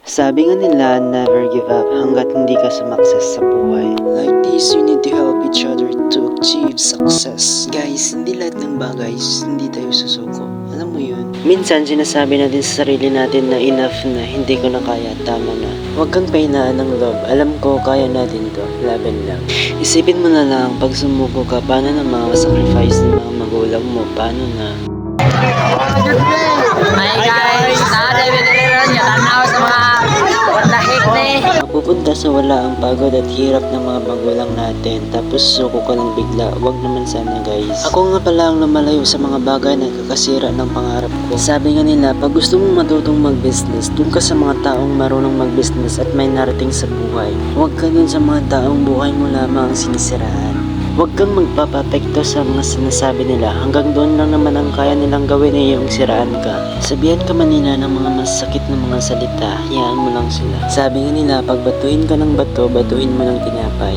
Sabi nga nila, never give up hanggat hindi ka sumakses sa buhay. Like this, you need to help each other to achieve success. Guys, hindi lahat ng bagay, hindi tayo susuko. Alam mo yun? Minsan, sinasabi natin sa sarili natin na enough na, hindi ko na kaya, tama na. Huwag kang pahinaan ng loob. Alam ko, kaya natin to. Laban lang. Isipin mo na lang, pag sumuko ka, paano na mga sacrifice ng mga magulang mo? Paano na? Hi guys! David Iliran, tanaw sa mga what the heck Mapupunta sa wala ang pagod at hirap ng mga magulang natin, tapos suko ka lang bigla. Wag naman sana guys. Ako nga pala ang lumalayo sa mga bagay na kakasira ng pangarap ko. Sabi nga nila, pag gusto mong matutong mag-business, dun ka sa mga taong marunong mag-business at may narating sa buhay. Huwag ka dun sa mga taong buhay mo lamang ang sinisiraan. Huwag kang magpapapekto sa mga sinasabi nila, hanggang doon lang naman ang kaya nilang gawin ay yung siraan ka. Sabihan ka man nila ng mga masakit na mga salita, hayaan mo lang sila. Sabi nga nila, pag batuhin ka ng bato, batuhin mo ng tinapay.